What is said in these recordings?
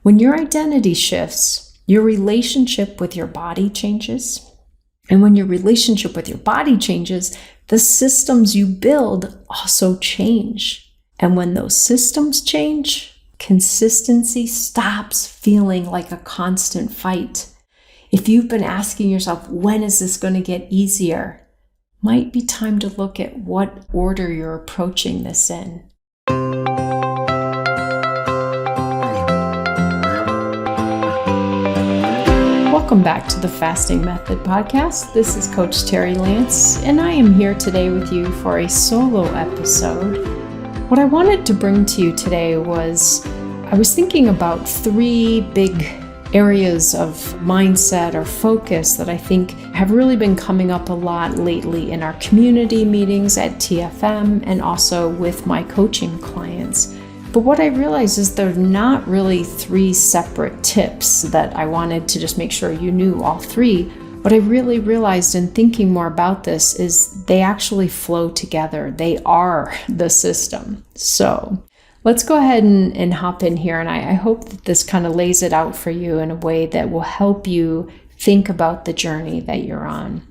When your identity shifts, your relationship with your body changes. And when your relationship with your body changes, the systems you build also change. And when those systems change, consistency stops feeling like a constant fight. If you've been asking yourself, when is this going to get easier? Might be time to look at what order you're approaching this in. Welcome back to the Fasting Method podcast. This is Coach Terri Lance, and I am here today with you for a solo episode. What I wanted to bring to you today was, I was thinking about three big areas of mindset or focus that I think have really been coming up a lot lately in our community meetings at TFM and also with my coaching clients. But what I realized is they're not really three separate tips that I wanted to just make sure you knew all three. What I really realized in thinking more about this is they actually flow together. They are the system. So let's go ahead and hop in here. And I hope that this kind of lays it out for you in a way that will help you think about the journey that you're on.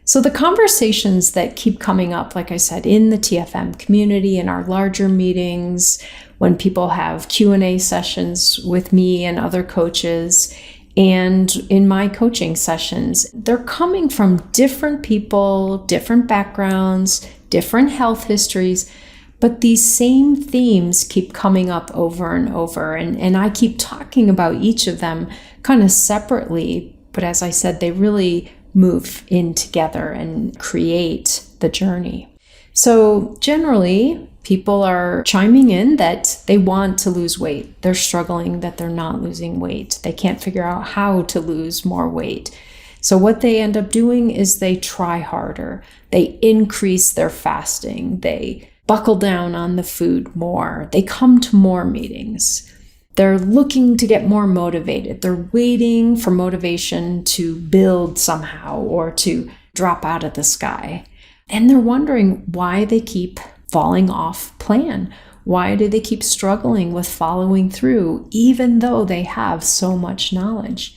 So the conversations that keep coming up, like I said, in the TFM community, in our larger meetings, when people have Q&A sessions with me and other coaches, and in my coaching sessions, they're coming from different people, different backgrounds, different health histories, but these same themes keep coming up over and over. And I keep talking about each of them kind of separately, but as I said, they really move in together and create the journey. So generally, people are chiming in that they want to lose weight. They're struggling that they're not losing weight. They can't figure out how to lose more weight. So what they end up doing is they try harder. They increase their fasting. They buckle down on the food more. They come to more meetings. They're looking to get more motivated. They're waiting for motivation to build somehow or to drop out of the sky. And they're wondering why they keep falling off plan. Why do they keep struggling with following through, even though they have so much knowledge?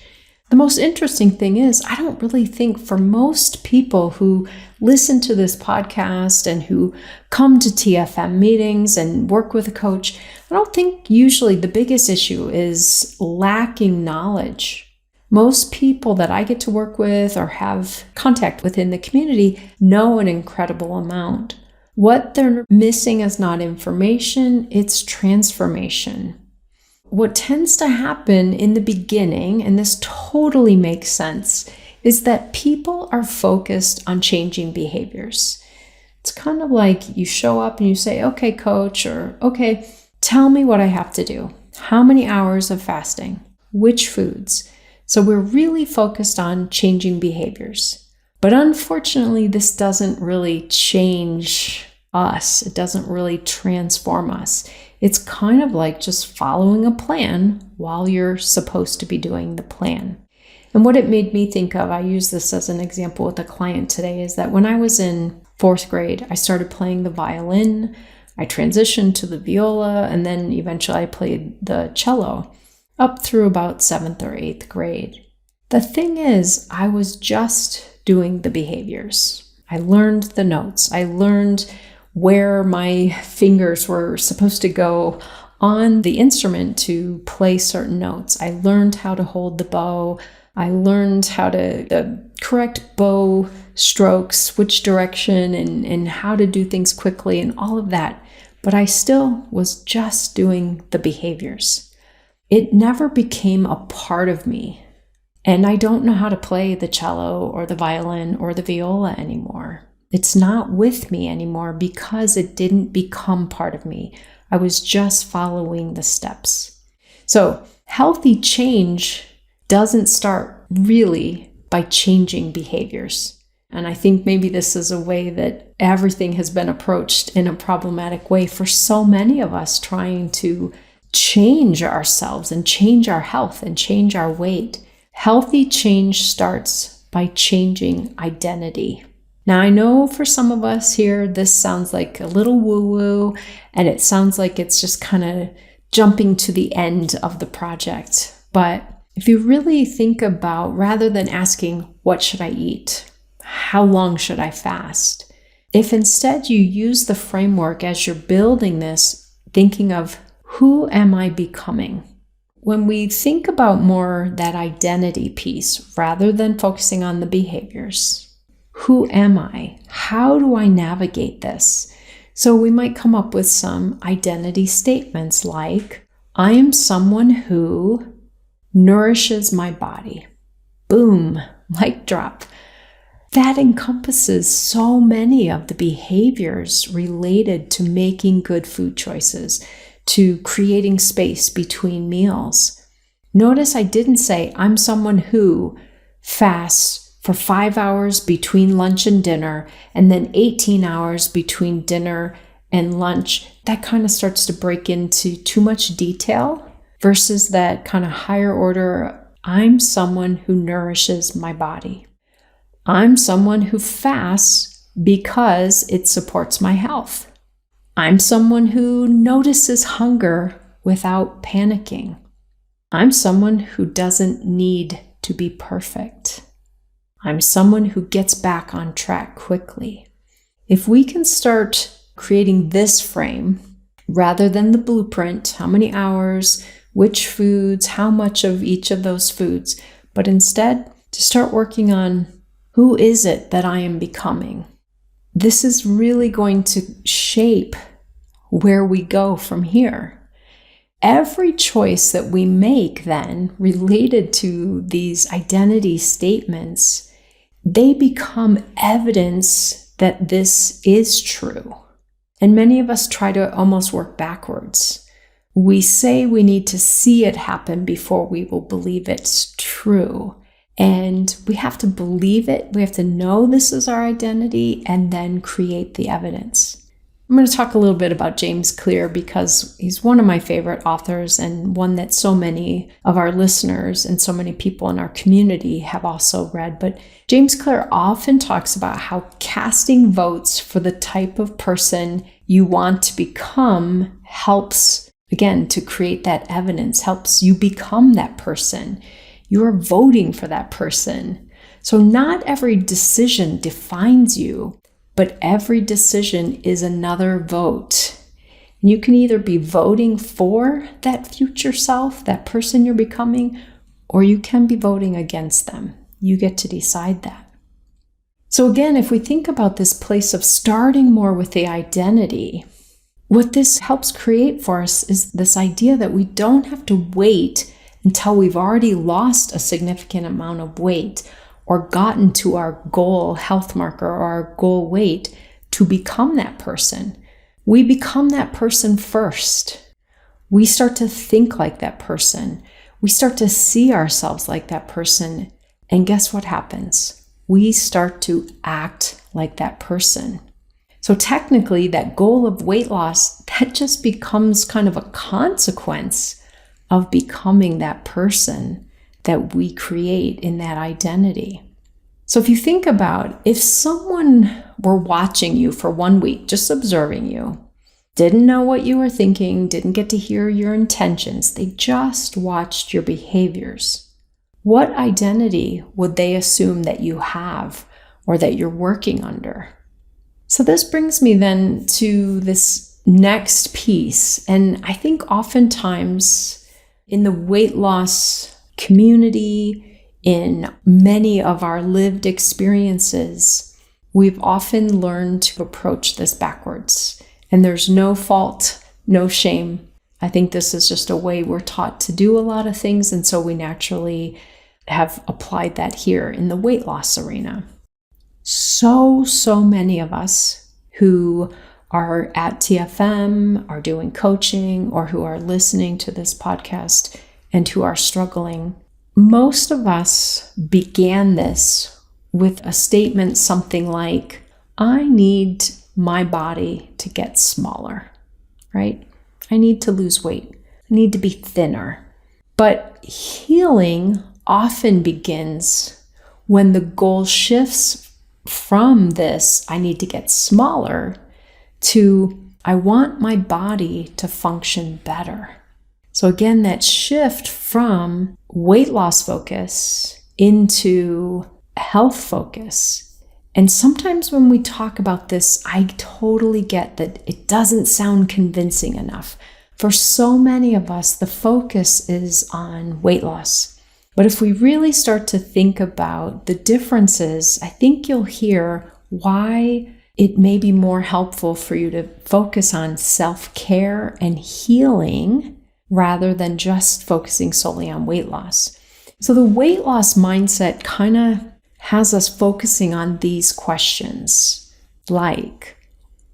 The most interesting thing is, I don't really think for most people who listen to this podcast and who come to TFM meetings and work with a coach, I don't think usually the biggest issue is lacking knowledge. Most people that I get to work with or have contact with in the community know an incredible amount. What they're missing is not information, it's transformation. What tends to happen in the beginning, and this totally makes sense, is that people are focused on changing behaviors. It's kind of like you show up and you say, okay, coach, or okay, tell me what I have to do. How many hours of fasting? Which foods? So we're really focused on changing behaviors. But unfortunately, this doesn't really change us. It doesn't really transform us. It's kind of like just following a plan while you're supposed to be doing the plan. And what it made me think of, I use this as an example with a client today, is that when I was in 4th grade, I started playing the violin, I transitioned to the viola, and then eventually I played the cello up through about 7th or 8th grade. The thing is, I was just doing the behaviors. I learned the notes. I learned where my fingers were supposed to go on the instrument to play certain notes. I learned how to hold the bow. I learned how to the correct bow strokes, which direction, and how to do things quickly and all of that. But I still was just doing the behaviors. It never became a part of me. And I don't know how to play the cello or the violin or the viola anymore. It's not with me anymore because it didn't become part of me. I was just following the steps. So healthy change doesn't start really by changing behaviors. And I think maybe this is a way that everything has been approached in a problematic way for so many of us, trying to change ourselves and change our health and change our weight. Healthy change starts by changing identity. Now, I know for some of us here, this sounds like a little woo-woo, and it sounds like it's just kind of jumping to the end of the project. But if you really think about, rather than asking, what should I eat? How long should I fast? If instead you use the framework as you're building this, thinking of, who am I becoming? When we think about more that identity piece, rather than focusing on the behaviors, who am I? How do I navigate this? So we might come up with some identity statements like, I am someone who nourishes my body. Boom, mic drop. That encompasses so many of the behaviors related to making good food choices, to creating space between meals. Notice I didn't say, I'm someone who fasts for 5 hours between lunch and dinner, and then 18 hours between dinner and lunch. That kind of starts to break into too much detail versus that kind of higher order, I'm someone who nourishes my body. I'm someone who fasts because it supports my health. I'm someone who notices hunger without panicking. I'm someone who doesn't need to be perfect. I'm someone who gets back on track quickly. If we can start creating this frame, rather than the blueprint, how many hours, which foods, how much of each of those foods, but instead to start working on, who is it that I am becoming? This is really going to shape where we go from here. Every choice that we make then related to these identity statements, they become evidence that this is true. And many of us try to almost work backwards. We say we need to see it happen before we will believe it's true. And we have to believe it. We have to know this is our identity and then create the evidence. I'm going to talk a little bit about James Clear because he's one of my favorite authors and one that so many of our listeners and so many people in our community have also read. But James Clear often talks about how casting votes for the type of person you want to become helps, again, to create that evidence, helps you become that person. You're voting for that person. So not every decision defines you, but every decision is another vote. And you can either be voting for that future self, that person you're becoming, or you can be voting against them. You get to decide that. So again, if we think about this place of starting more with the identity, what this helps create for us is this idea that we don't have to wait until we've already lost a significant amount of weight or gotten to our goal health marker or our goal weight to become that person. We become that person first. We start to think like that person. We start to see ourselves like that person. And guess what happens? We start to act like that person. So technically, that goal of weight loss, that just becomes kind of a consequence of becoming that person that we create in that identity. So if you think about, if someone were watching you for 1 week, just observing you, didn't know what you were thinking, didn't get to hear your intentions, they just watched your behaviors, what identity would they assume that you have or that you're working under? So this brings me then to this next piece. And I think oftentimes in the weight loss community, in many of our lived experiences, we've often learned to approach this backwards. And there's no fault, no shame. I think this is just a way we're taught to do a lot of things. And so we naturally have applied that here in the weight loss arena. So many of us who are at TFM, are doing coaching, or who are listening to this podcast and who are struggling, most of us began this with a statement something like, I need my body to get smaller, right? I need to lose weight. I need to be thinner. But healing often begins when the goal shifts from this, I need to get smaller, to I want my body to function better. So again, that shift from weight loss focus into health focus. And sometimes when we talk about this, I totally get that it doesn't sound convincing enough. For so many of us, the focus is on weight loss. But if we really start to think about the differences, I think you'll hear why it may be more helpful for you to focus on self-care and healing rather than just focusing solely on weight loss. So the weight loss mindset kind of has us focusing on these questions like,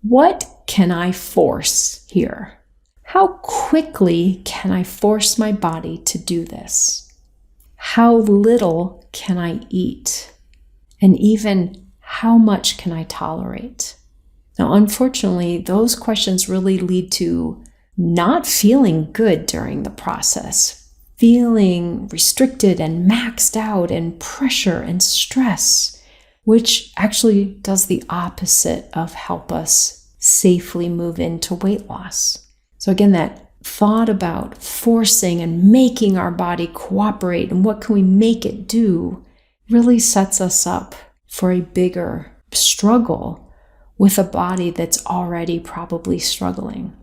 what can I force here? How quickly can I force my body to do this? How little can I eat? And even how much can I tolerate? Now, unfortunately, those questions really lead to not feeling good during the process, feeling restricted and maxed out and pressure and stress, which actually does the opposite of help us safely move into weight loss. So again, that thought about forcing and making our body cooperate and what can we make it do really sets us up for a bigger struggle with a body that's already probably struggling.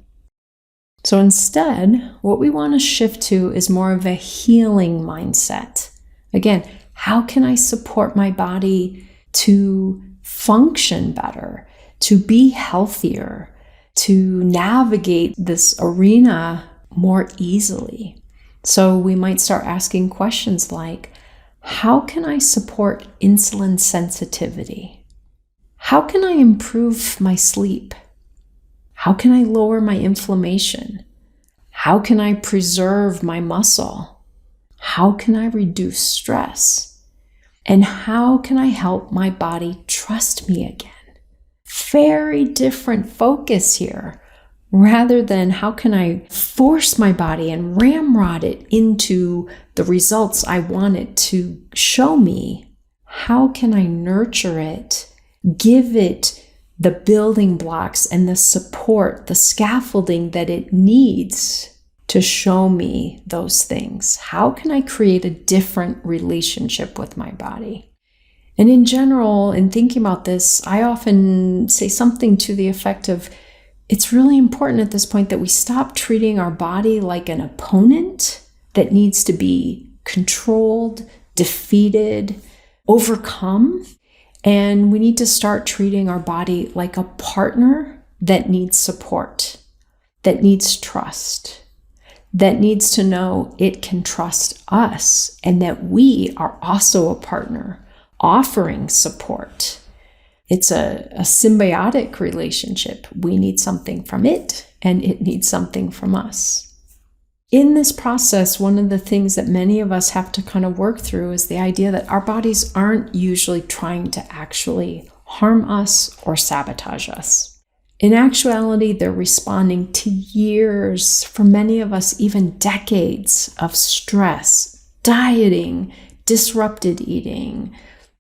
So instead, what we want to shift to is more of a healing mindset. Again, how can I support my body to function better, to be healthier, to navigate this arena more easily? So we might start asking questions like, how can I support insulin sensitivity? How can I improve my sleep? How can I lower my inflammation? How can I preserve my muscle? How can I reduce stress? And how can I help my body trust me again? Very different focus here. Rather than how can I force my body and ramrod it into the results I want it to show me, how can I nurture it, give it the building blocks and the support, the scaffolding that it needs to show me those things? How can I create a different relationship with my body? And in general, in thinking about this, I often say something to the effect of, it's really important at this point that we stop treating our body like an opponent that needs to be controlled, defeated, overcome. And we need to start treating our body like a partner that needs support, that needs trust, that needs to know it can trust us, and that we are also a partner offering support. It's a symbiotic relationship. We need something from it, and it needs something from us. In this process, one of the things that many of us have to kind of work through is the idea that our bodies aren't usually trying to actually harm us or sabotage us. In actuality, they're responding to years, for many of us, even decades of stress, dieting, disrupted eating,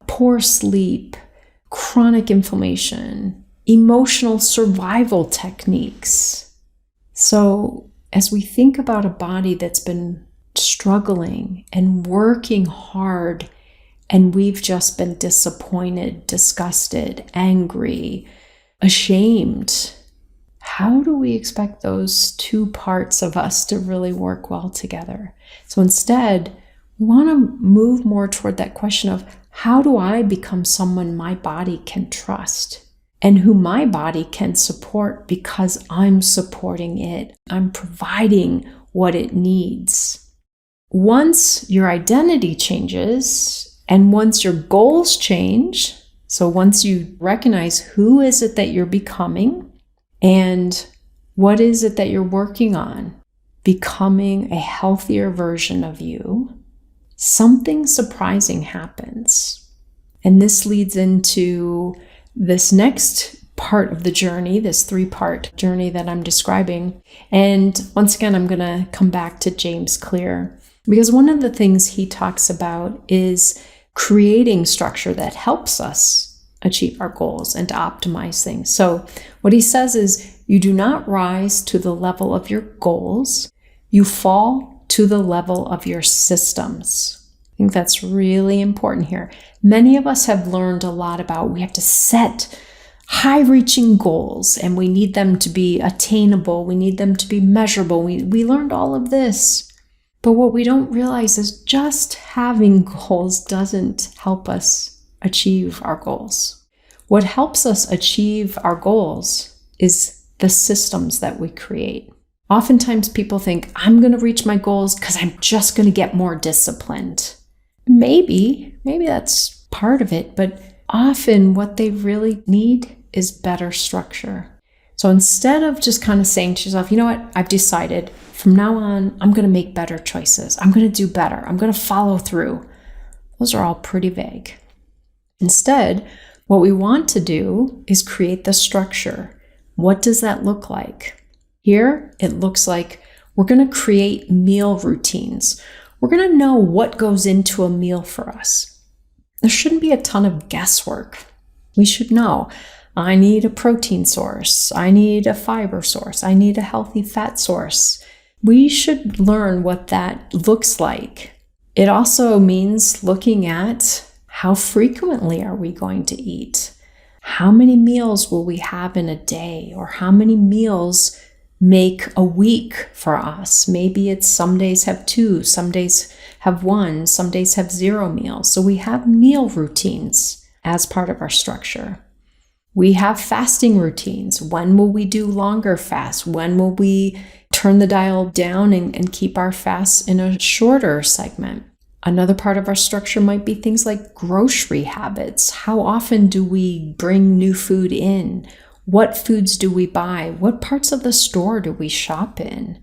poor sleep, chronic inflammation, emotional survival techniques. So as we think about a body that's been struggling and working hard, and we've just been disappointed, disgusted, angry, ashamed, how do we expect those two parts of us to really work well together? So instead, we want to move more toward that question of, how do I become someone my body can trust and who my body can support because I'm supporting it? I'm providing what it needs. Once your identity changes and once your goals change, so once you recognize who is it that you're becoming and what is it that you're working on, becoming a healthier version of you, something surprising happens. And this leads into this next part of the journey, this 3-part journey that I'm describing. And once again, I'm going to come back to James Clear, because one of the things he talks about is creating structure that helps us achieve our goals and to optimize things. So what he says is, you do not rise to the level of your goals You fall to the level of your systems. I think that's really important here. Many of us have learned a lot about we have to set high-reaching goals and we need them to be attainable. We need them to be measurable. We learned all of this. But what we don't realize is just having goals doesn't help us achieve our goals. What helps us achieve our goals is the systems that we create. Oftentimes people think, I'm going to reach my goals because I'm just going to get more disciplined. Maybe that's part of it, but often what they really need is better structure. So instead of just kind of saying to yourself, you know what, I've decided from now on, I'm going to make better choices. I'm going to do better. I'm going to follow through. Those are all pretty vague. Instead, what we want to do is create the structure. What does that look like? Here, it looks like we're going to create meal routines. We're going to know what goes into a meal for us. There shouldn't be a ton of guesswork. We should know, I need a protein source. I need a fiber source. I need a healthy fat source. We should learn what that looks like. It also means looking at how frequently are we going to eat? How many meals will we have in a day? Or how many meals make a week for us? Maybe it's some days have 2, some days have 1, some days have 0 meals. So we have meal routines as part of our structure. We have fasting routines. When will we do longer fasts? When will we turn the dial down and keep our fasts in a shorter segment? Another part of our structure might be things like grocery habits. How often do we bring new food in? What foods do we buy? What parts of the store do we shop in?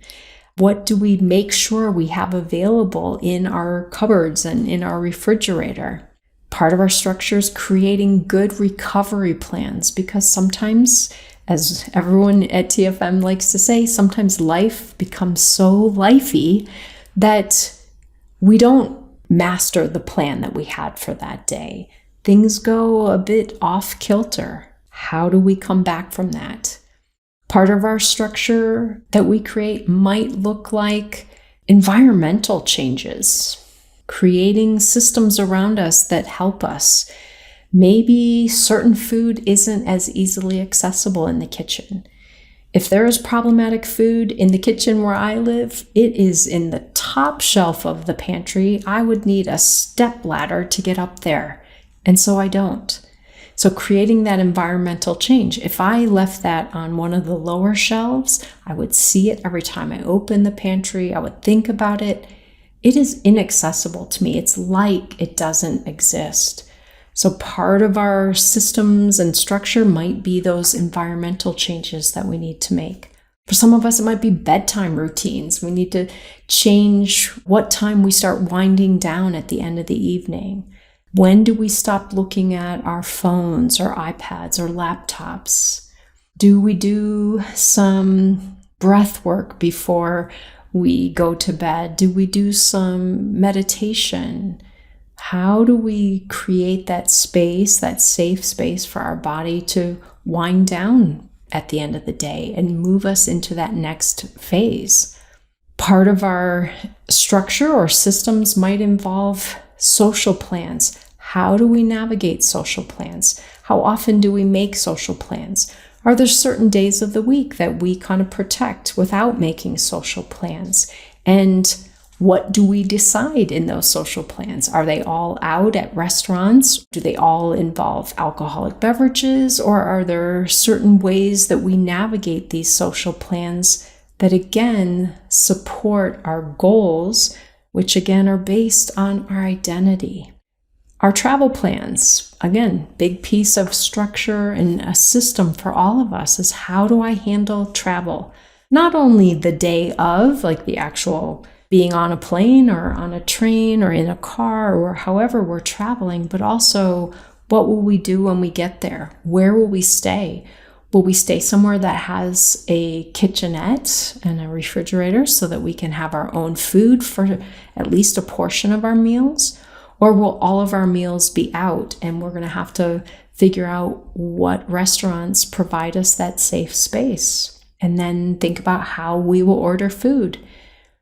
What do we make sure we have available in our cupboards and in our refrigerator? Part of our structure is creating good recovery plans, because sometimes, as everyone at TFM likes to say, sometimes life becomes so lifey that we don't master the plan that we had for that day. Things go a bit off kilter. How do we come back from that? Part of our structure that we create might look like environmental changes, creating systems around us that help us. Maybe certain food isn't as easily accessible in the kitchen. If there is problematic food in the kitchen where I live, it is in the top shelf of the pantry. I would need a step ladder to get up there, and so I don't. So creating that environmental change. If I left that on one of the lower shelves, I would see it every time I open the pantry. I would think about it. It is inaccessible to me. It's like it doesn't exist. So part of our systems and structure might be those environmental changes that we need to make. For some of us, it might be bedtime routines. We need to change what time we start winding down at the end of the evening. When do we stop looking at our phones or iPads or laptops? Do we do some breath work before we go to bed? Do we do some meditation? How do we create that space, that safe space for our body to wind down at the end of the day and move us into that next phase? Part of our structure or systems might involve social plans. How do we navigate social plans? How often do we make social plans? Are there certain days of the week that we kind of protect without making social plans? And what do we decide in those social plans? Are they all out at restaurants? Do they all involve alcoholic beverages? Or are there certain ways that we navigate these social plans that again support our goals, which again are based on our identity? Our travel plans, again, big piece of structure and a system for all of us is how do I handle travel? Not only the day of, like the actual being on a plane or on a train or in a car or however we're traveling, but also what will we do when we get there? Where will we stay? Will we stay somewhere that has a kitchenette and a refrigerator so that we can have our own food for at least a portion of our meals? Or will all of our meals be out and we're going to have to figure out what restaurants provide us that safe space? And then think about how we will order food.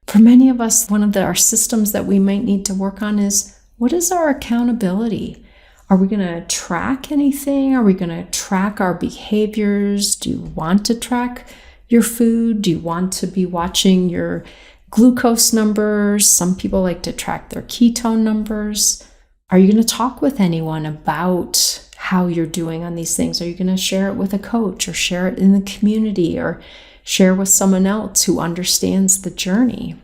For many of us, one of our systems that we might need to work on is, what is our accountability? Are we going to track anything? Are we going to track our behaviors? Do you want to track your food? Do you want to be watching your glucose numbers? Some people like to track their ketone numbers. Are you going to talk with anyone about how you're doing on these things? Are you going to share it with a coach or share it in the community or share with someone else who understands the journey?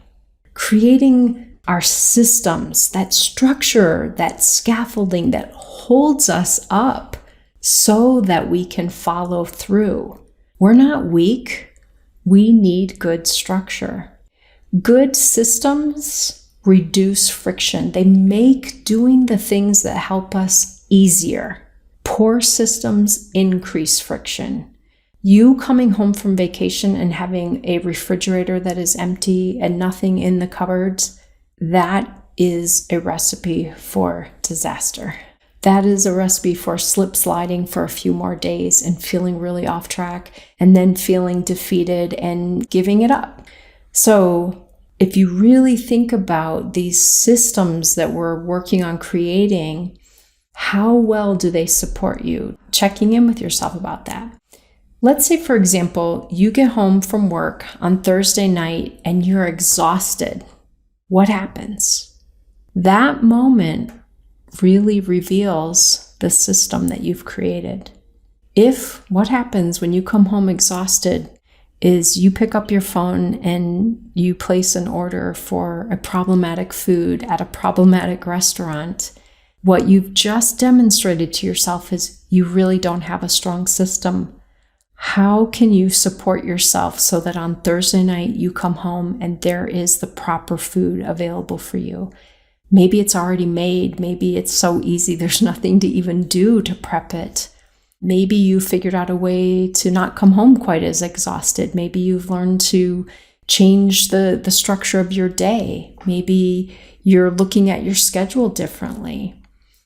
Creating our systems, that structure, that scaffolding that holds us up so that we can follow through. We're not weak. We need good structure. Good systems reduce friction. They make doing the things that help us easier. Poor systems increase friction. You coming home from vacation and having a refrigerator that is empty and nothing in the cupboards, that is a recipe for disaster. That is a recipe for slip sliding for a few more days and feeling really off track and then feeling defeated and giving it up. So if you really think about these systems that we're working on creating, how well do they support you? Checking in with yourself about that. Let's say, for example, you get home from work on Thursday night and you're exhausted. What happens? That moment really reveals the system that you've created. If what happens when you come home exhausted is you pick up your phone and you place an order for a problematic food at a problematic restaurant, what you've just demonstrated to yourself is you really don't have a strong system. How can you support yourself so that on Thursday night you come home and there is the proper food available for you? Maybe it's already made. Maybe it's so easy there's nothing to even do to prep it. Maybe you figured out a way to not come home quite as exhausted. Maybe you've learned to change the structure of your day. Maybe you're looking at your schedule differently.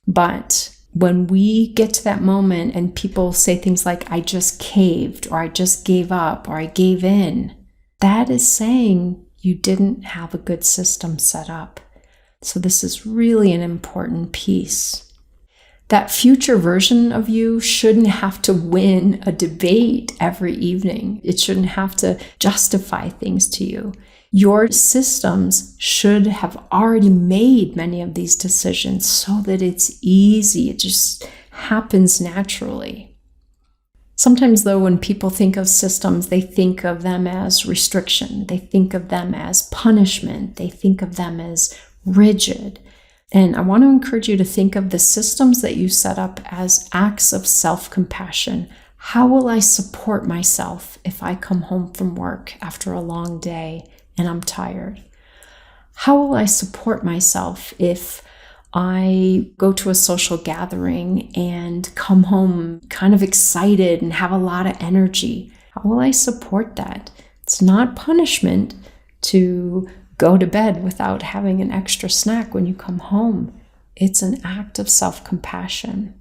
But when we get to that moment and people say things like, I just caved, or I just gave up, or I gave in, that is saying you didn't have a good system set up. So this is really an important piece. That future version of you shouldn't have to win a debate every evening. It shouldn't have to justify things to you. Your systems should have already made many of these decisions so that it's easy. It just happens naturally. Sometimes, though, when people think of systems, they think of them as restriction. They think of them as punishment. They think of them as rigid. And I want to encourage you to think of the systems that you set up as acts of self-compassion. How will I support myself if I come home from work after a long day and I'm tired? How will I support myself if I go to a social gathering and come home kind of excited and have a lot of energy? How will I support that? It's not punishment to go to bed without having an extra snack when you come home. It's an act of self-compassion.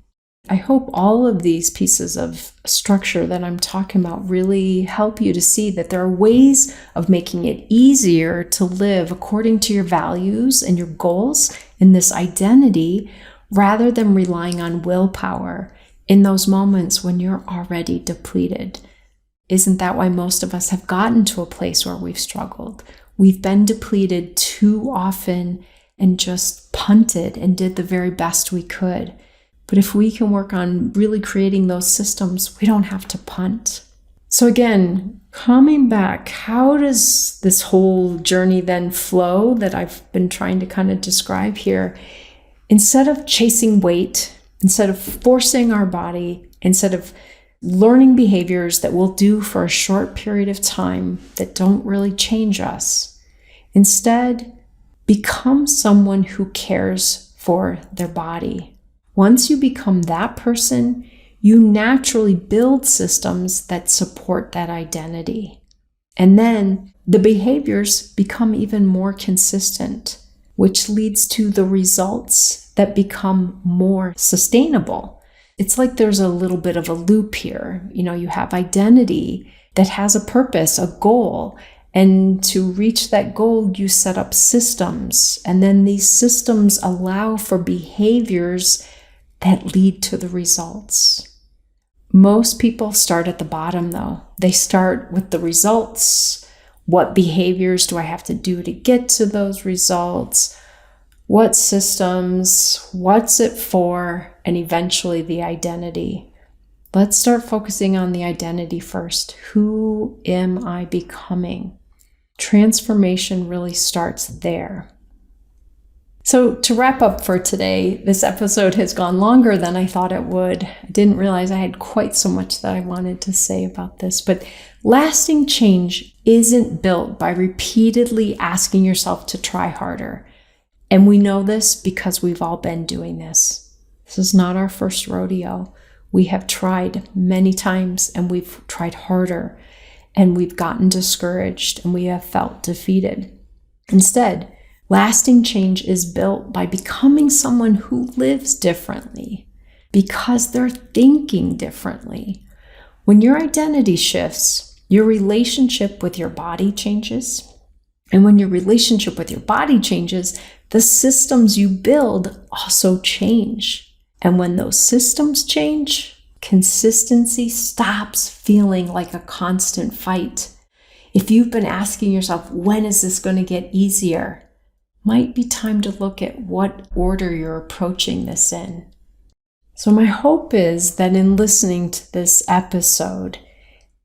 I hope all of these pieces of structure that I'm talking about really help you to see that there are ways of making it easier to live according to your values and your goals and this identity, rather than relying on willpower in those moments when you're already depleted. Isn't that why most of us have gotten to a place where we've struggled? We've been depleted too often and just punted and did the very best we could. But if we can work on really creating those systems, we don't have to punt. So again, coming back, how does this whole journey then flow that I've been trying to kind of describe here? Instead of chasing weight, instead of forcing our body, instead of learning behaviors that we'll do for a short period of time that don't really change us, instead, become someone who cares for their body. Once you become that person, you naturally build systems that support that identity. And then the behaviors become even more consistent, which leads to the results that become more sustainable. It's like there's a little bit of a loop here. You have identity that has a purpose, a goal, And to reach that goal, you set up systems. And then these systems allow for behaviors that lead to the results. Most people start at the bottom, though. They start with the results. What behaviors do I have to do to get to those results? What systems? What's it for? And eventually the identity. Let's start focusing on the identity first. Who am I becoming? Transformation really starts there. So to wrap up for today, this episode has gone longer than I thought it would. I didn't realize I had quite so much that I wanted to say about this, but lasting change isn't built by repeatedly asking yourself to try harder. And we know this because we've all been doing this. This is not our first rodeo. We have tried many times, and we've tried harder, and we've gotten discouraged, and we have felt defeated. Instead, lasting change is built by becoming someone who lives differently because they're thinking differently. When your identity shifts, your relationship with your body changes. And when your relationship with your body changes, the systems you build also change. And when those systems change, consistency stops feeling like a constant fight. If you've been asking yourself, when is this going to get easier? Might be time to look at what order you're approaching this in. So my hope is that in listening to this episode,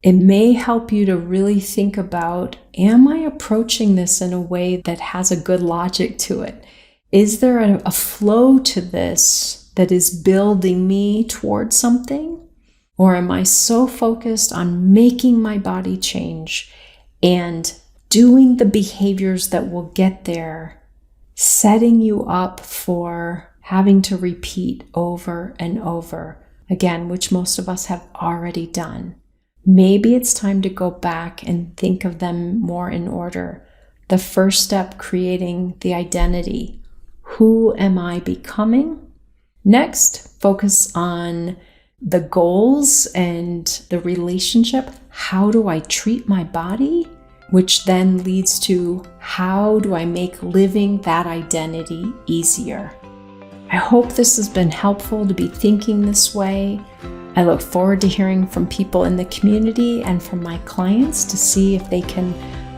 it may help you to really think about, am I approaching this in a way that has a good logic to it? Is there a flow to this that is building me towards something? Or am I so focused on making my body change and doing the behaviors that will get there, setting you up for having to repeat over and over again, which most of us have already done? Maybe it's time to go back and think of them more in order. The first step, creating the identity. Who am I becoming? Next, focus on the goals and the relationship. How do I treat my body? Which then leads to how do I make living that identity easier? I hope this has been helpful to be thinking this way. I look forward to hearing from people in the community and from my clients to see if they can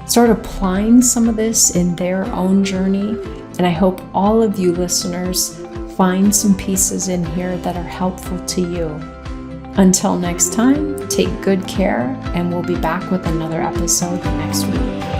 start applying some of this in their own journey. And I hope all of you listeners find some pieces in here that are helpful to you. Until next time, take good care, and we'll be back with another episode next week.